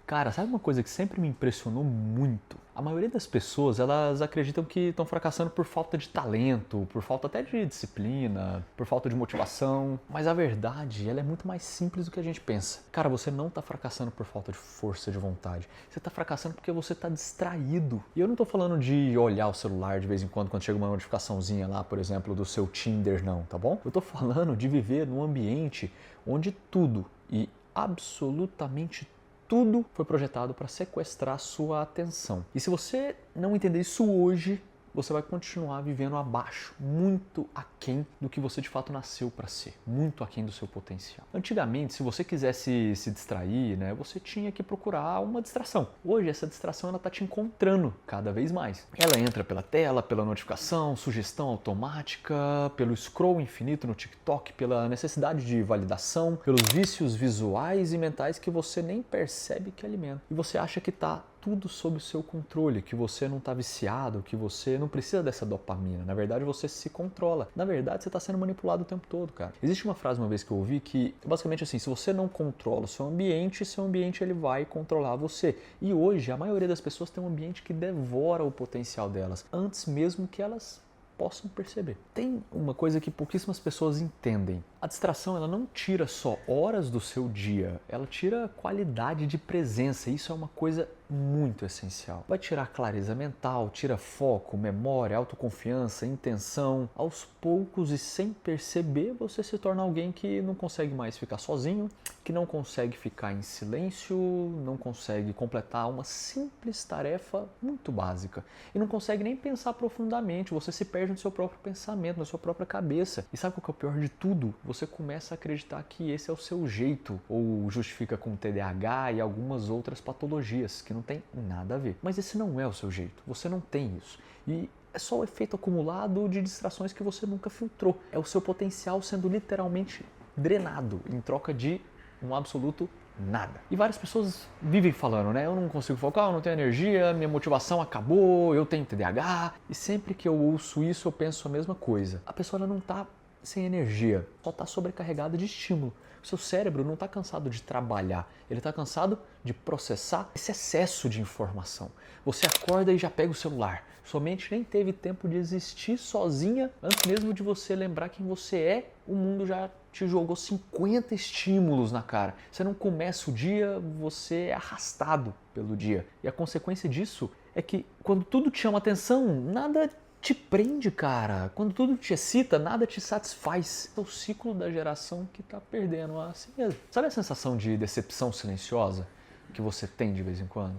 Cara, sabe uma coisa que sempre me impressionou muito? A maioria das pessoas, elas acreditam que estão fracassando por falta de talento, por falta até de disciplina, por falta de motivação. Mas a verdade, ela é muito mais simples do que a gente pensa. Cara, você não está fracassando por falta de força de vontade. Você está fracassando porque você está distraído. E eu não estou falando de olhar o celular de vez em quando chega uma notificaçãozinha lá, por exemplo, do seu Tinder, não, tá bom? Eu estou falando de viver num ambiente onde tudo e absolutamente tudo foi projetado para sequestrar sua atenção. E se você não entender isso hoje, você vai continuar vivendo abaixo, muito aquém do que você de fato nasceu para ser, muito aquém do seu potencial. Antigamente, se você quisesse se distrair, né, você tinha que procurar uma distração. Hoje, essa distração está te encontrando cada vez mais. Ela entra pela tela, pela notificação, sugestão automática, pelo scroll infinito no TikTok, pela necessidade de validação, pelos vícios visuais e mentais que você nem percebe que alimenta. E você acha que está tudo sob o seu controle, que você não está viciado, que você não precisa dessa dopamina. Na verdade, você se controla. Na verdade, você está sendo manipulado o tempo todo, cara. Existe uma frase uma vez que eu ouvi que, basicamente assim, se você não controla o seu ambiente ele vai controlar você. E hoje, a maioria das pessoas tem um ambiente que devora o potencial delas, antes mesmo que elas possam perceber. Tem uma coisa que pouquíssimas pessoas entendem. A distração, ela não tira só horas do seu dia, ela tira qualidade de presença. Isso é uma coisa muito essencial. Vai tirar clareza mental, tira foco, memória, autoconfiança, intenção. Aos poucos e sem perceber, você se torna alguém que não consegue mais ficar sozinho, que não consegue ficar em silêncio, não consegue completar uma simples tarefa muito básica. E não consegue nem pensar profundamente, você se perde no seu próprio pensamento, na sua própria cabeça. E sabe qual que é o pior de tudo? Você começa a acreditar que esse é o seu jeito, ou justifica com TDAH e algumas outras patologias que não tem nada a ver. Mas esse não é o seu jeito, você não tem isso. E é só o efeito acumulado de distrações que você nunca filtrou. É o seu potencial sendo literalmente drenado em troca de um absoluto nada. E várias pessoas vivem falando, né? Eu não consigo focar, eu não tenho energia, minha motivação acabou, eu tenho TDAH. E sempre que eu ouço isso, eu penso a mesma coisa. A pessoa não está sem energia, só está sobrecarregada de estímulo. O seu cérebro não está cansado de trabalhar, ele está cansado de processar esse excesso de informação. Você acorda e já pega o celular. Sua mente nem teve tempo de existir sozinha antes mesmo de você lembrar quem você é. O mundo já te jogou 50 estímulos na cara. Você não começa o dia, você é arrastado pelo dia. E a consequência disso é que quando tudo te chama atenção, nada te prende, cara. Quando tudo te excita, nada te satisfaz. É o ciclo da geração que tá perdendo assim mesmo. Sabe a sensação de decepção silenciosa que você tem de vez em quando?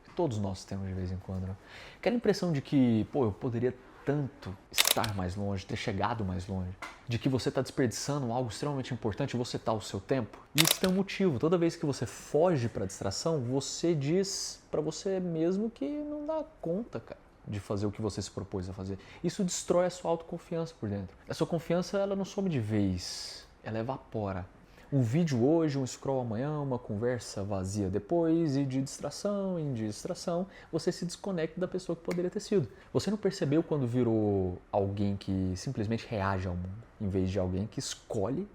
Que todos nós temos de vez em quando, né? Aquela impressão de que, pô, eu poderia tanto estar mais longe, ter chegado mais longe. De que você está desperdiçando algo extremamente importante e você tá o seu tempo. E isso tem um motivo. Toda vez que você foge para a distração, você diz para você mesmo que não dá conta, cara, de fazer o que você se propôs a fazer. Isso destrói a sua autoconfiança por dentro. A sua confiança, ela não some de vez, ela evapora. Um vídeo hoje, um scroll amanhã, uma conversa vazia depois, e de distração em distração, você se desconecta da pessoa que poderia ter sido. Você não percebeu quando virou alguém que simplesmente reage ao mundo, em vez de alguém que escolhe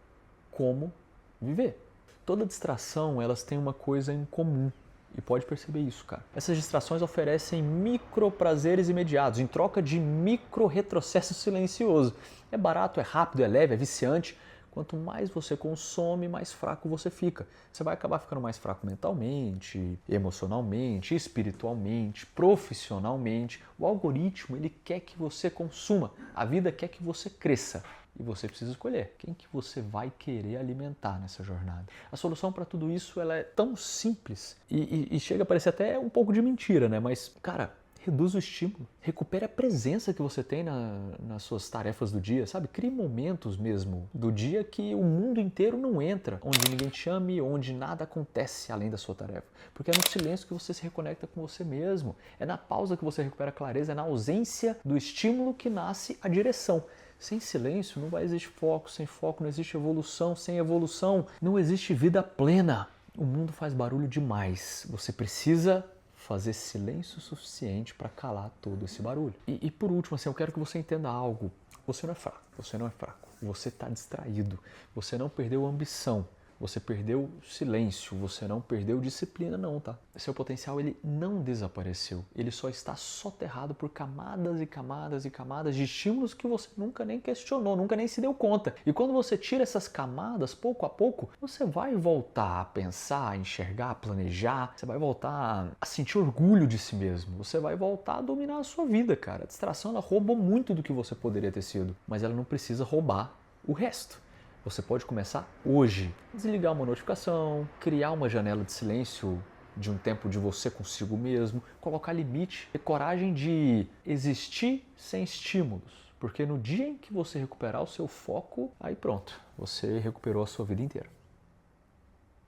como viver. Toda distração, elas têm uma coisa em comum. E pode perceber isso, cara. Essas distrações oferecem micro prazeres imediatos, em troca de micro retrocesso silencioso. É barato, é rápido, é leve, é viciante. Quanto mais você consome, mais fraco você fica. Você vai acabar ficando mais fraco mentalmente, emocionalmente, espiritualmente, profissionalmente. O algoritmo, ele quer que você consuma. A vida quer que você cresça. E você precisa escolher quem que você vai querer alimentar nessa jornada. A solução para tudo isso, ela é tão simples e chega a parecer até um pouco de mentira, né? Mas, cara, reduz o estímulo, recupere a presença que você tem nas suas tarefas do dia, sabe? Crie momentos mesmo do dia que o mundo inteiro não entra, onde ninguém te chame, onde nada acontece além da sua tarefa. Porque é no silêncio que você se reconecta com você mesmo, é na pausa que você recupera a clareza, é na ausência do estímulo que nasce a direção. Sem silêncio não vai existir foco, sem foco não existe evolução, sem evolução não existe vida plena. O mundo faz barulho demais, você precisa fazer silêncio suficiente para calar todo esse barulho. E por último, assim, eu quero que você entenda algo. Você não é fraco, você não é fraco. Você está distraído, você não perdeu a ambição. Você perdeu silêncio, você não perdeu disciplina não, tá? Seu potencial, ele não desapareceu. Ele só está soterrado por camadas e camadas e camadas de estímulos que você nunca nem questionou, nunca nem se deu conta. E quando você tira essas camadas, pouco a pouco, você vai voltar a pensar, a enxergar, a planejar, você vai voltar a sentir orgulho de si mesmo, você vai voltar a dominar a sua vida, cara. A distração, ela roubou muito do que você poderia ter sido, mas ela não precisa roubar o resto. Você pode começar hoje. Desligar uma notificação, criar uma janela de silêncio de um tempo de você consigo mesmo, colocar limite, ter coragem de existir sem estímulos. Porque no dia em que você recuperar o seu foco, aí pronto, você recuperou a sua vida inteira.